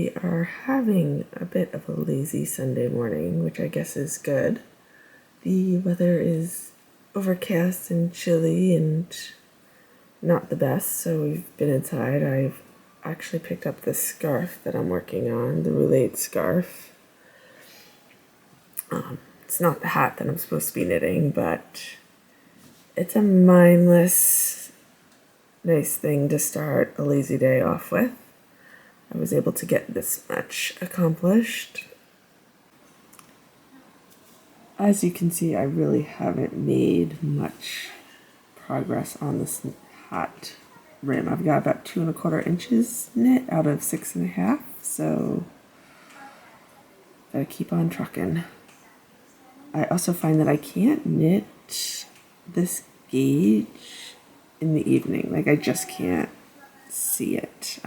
we are having a bit of a lazy Sunday morning, which I guess is good. The weather is overcast and chilly and not the best, so we've been inside. I've actually picked up this scarf that I'm working on, the roulette scarf. It's not the hat that I'm supposed to be knitting, but it's a mindless, nice thing to start a lazy day off with. I was able to get this much accomplished. As you can see, I really haven't made much progress on this hat rim. I've got about 2¼ inches knit out of 6½, so gotta keep on trucking. I also find that I can't knit this gauge in the evening. Like, I just can't see it.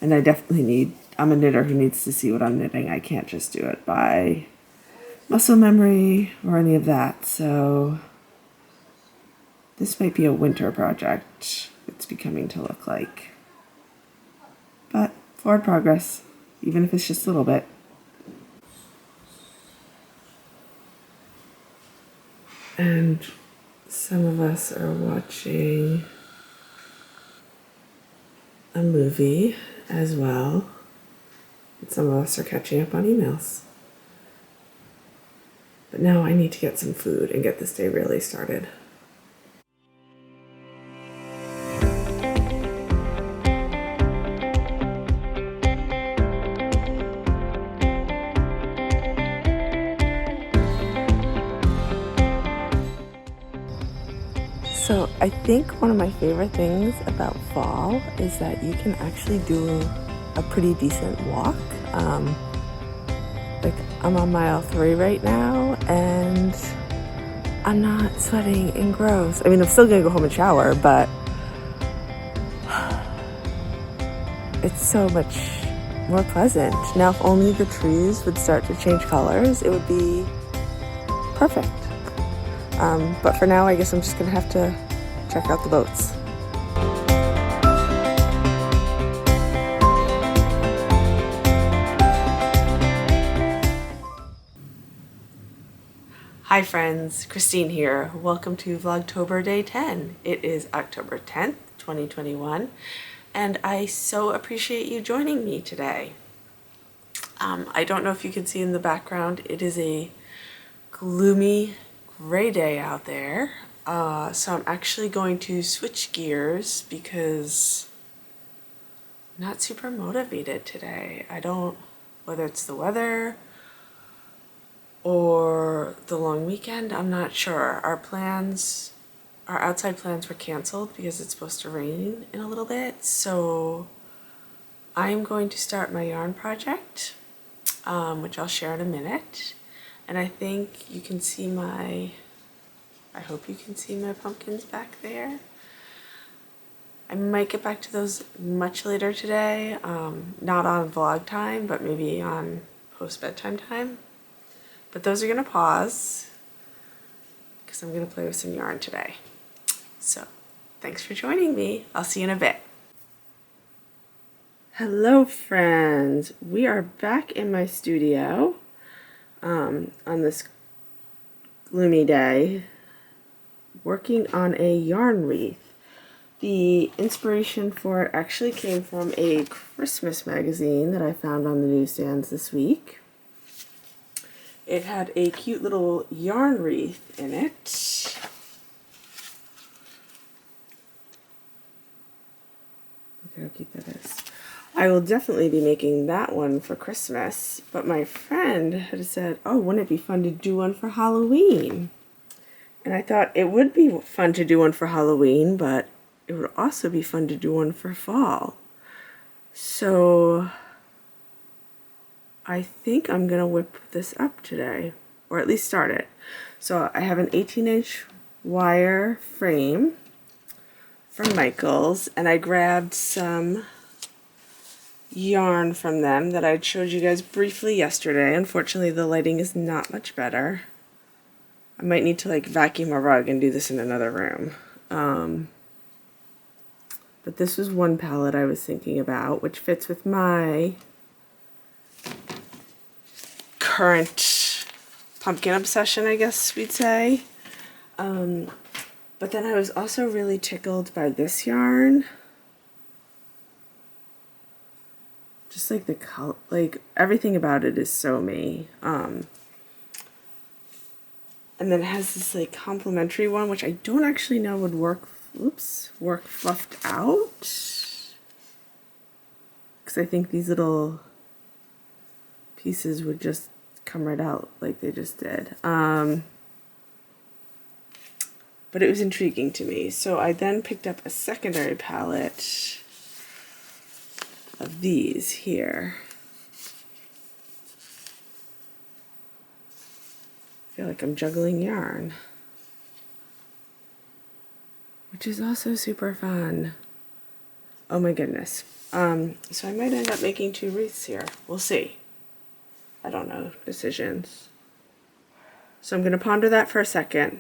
And I definitely need, I'm a knitter who needs to see what I'm knitting. I can't just do it by muscle memory or any of that. So this might be a winter project, it's becoming to look like. But forward progress, even if it's just a little bit. And some of us are watching a movie as well. And some of us are catching up on emails. But now I need to get some food and get this day really started. So I think one of my favorite things about fall is that you can actually do a pretty decent walk. Like, I'm on mile 3 right now and I'm not sweating and gross. I mean, I'm still gonna go home and shower, but it's so much more pleasant. Now, if only the trees would start to change colors, it would be perfect. But for now, I guess I'm just gonna have to check out the boats. Hi friends, Christine here. Welcome to Vlogtober Day 10. It is October 10th, 2021, and I so appreciate you joining me today. I don't know if you can see in the background, it is a gloomy gray day out there, so I'm actually going to switch gears because I'm not super motivated today. Whether it's the weather or the long weekend, I'm not sure. Our outside plans were canceled because it's supposed to rain in a little bit, so I'm going to start my yarn project, which I'll share in a minute. And I think you can see I hope you can see my pumpkins back there. I might get back to those much later today, not on vlog time, but maybe on post-bedtime time. But those are gonna pause because I'm gonna play with some yarn today. So thanks for joining me. I'll see you in a bit. Hello friends, we are back in my studio. On this gloomy day, working on a yarn wreath. The inspiration for it actually came from a Christmas magazine that I found on the newsstands this week. It had a cute little yarn wreath in it. Look how cute that is. I will definitely be making that one for Christmas, but my friend had said, oh, wouldn't it be fun to do one for Halloween? And I thought it would be fun to do one for Halloween, but it would also be fun to do one for fall. So I think I'm gonna whip this up today, or at least start it. So I have an 18-inch wire frame from Michael's, and I grabbed some yarn from them that I showed you guys briefly yesterday. Unfortunately, the lighting is not much better. I might need to like vacuum a rug and do this in another room. But this was one palette I was thinking about, which fits with my current pumpkin obsession, I guess we'd say. But then I was also really tickled by this yarn. Just like the color, like everything about it is so me. And then it has this like complementary one, which I don't actually know would work. Oops, work fluffed out. Because I think these little pieces would just come right out like they just did. But it was intriguing to me. So I then picked up a secondary palette of these here. I feel like I'm juggling yarn, which is also super fun. Oh my goodness. So I might end up making 2 wreaths here. We'll see. I don't know. Decisions. So I'm going to ponder that for a second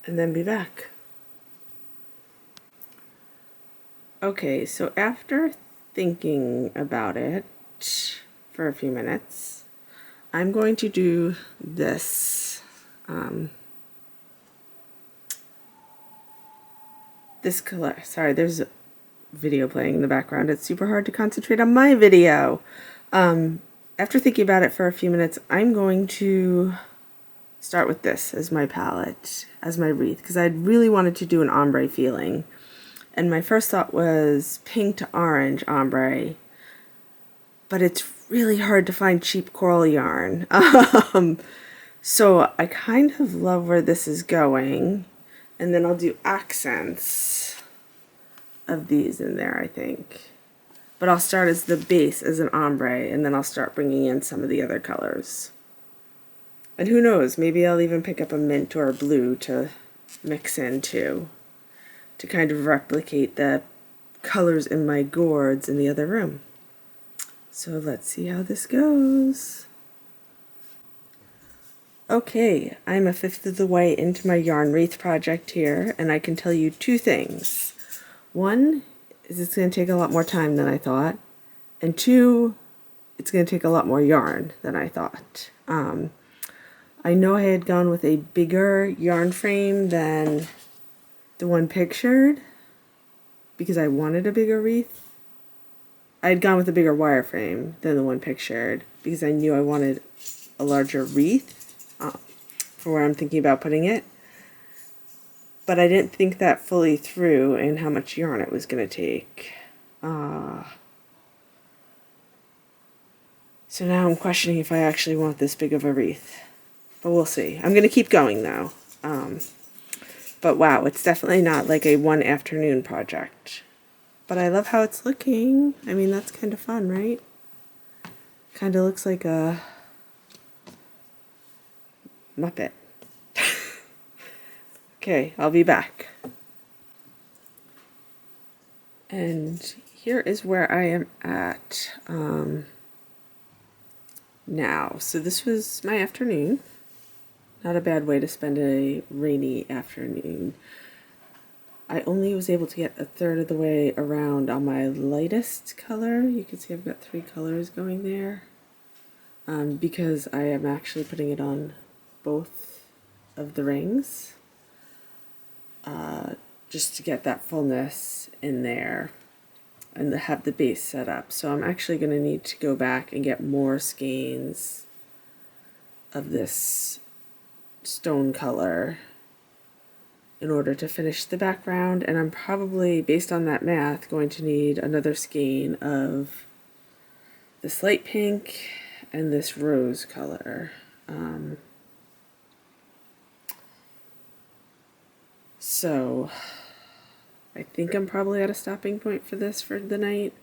and then be back. Okay, so after thinking about it for a few minutes, I'm going to do this. This color. Sorry, there's a video playing in the background. It's super hard to concentrate on my video. After thinking about it for a few minutes, I'm going to start with this as my palette, as my wreath, because I really wanted to do an ombre feeling. And my first thought was pink to orange ombre, but it's really hard to find cheap coral yarn. So I kind of love where this is going, and then I'll do accents of these in there, I think. But I'll start as the base as an ombre, and then I'll start bringing in some of the other colors. And who knows, maybe I'll even pick up a mint or a blue to mix in too, to kind of replicate the colors in my gourds in the other room. So let's see how this goes. Okay, I'm 1/5 of the way into my yarn wreath project here, and I can tell you 2 things. One is it's going to take a lot more time than I thought, and 2, it's going to take a lot more yarn than I thought. I know I had gone with a bigger yarn frame than the one pictured because I wanted a bigger wreath. I had gone with a bigger wire frame than the one pictured because I knew I wanted a larger wreath for where I'm thinking about putting it. But I didn't think that fully through and how much yarn it was going to take. So now I'm questioning if I actually want this big of a wreath. But we'll see. I'm going to keep going though. But wow, it's definitely not like a one afternoon project. But I love how it's looking. I mean, that's kind of fun, right? Kind of looks like a Muppet. Okay, I'll be back. And here is where I am at now. So this was my afternoon. Not a bad way to spend a rainy afternoon. I only was able to get 1/3 of the way around on my lightest color. You can see I've got 3 colors going there. Because I am actually putting it on both of the rings. Just to get that fullness in there and to have the base set up. So I'm actually going to need to go back and get more skeins of this stone color in order to finish the background, and I'm probably, based on that math, going to need another skein of this light pink and this rose color. So I think I'm probably at a stopping point for this for the night.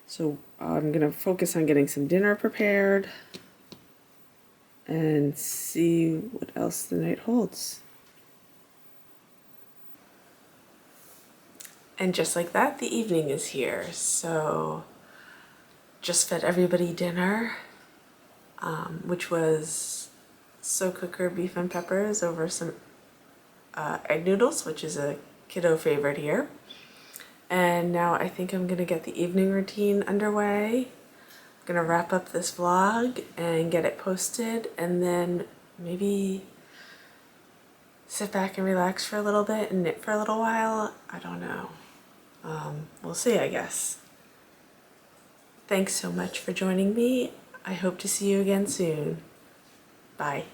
So I'm going to focus on getting some dinner prepared and see what else the night holds. And just like that, the evening is here. So just fed everybody dinner, which was slow cooker beef and peppers over some egg noodles, which is a kiddo favorite here. And now I think I'm gonna get the evening routine underway. I'm gonna wrap up this vlog and get it posted, and then maybe sit back and relax for a little bit and knit for a little while. I don't know. We'll see, I guess. Thanks so much for joining me. I hope to see you again soon. Bye.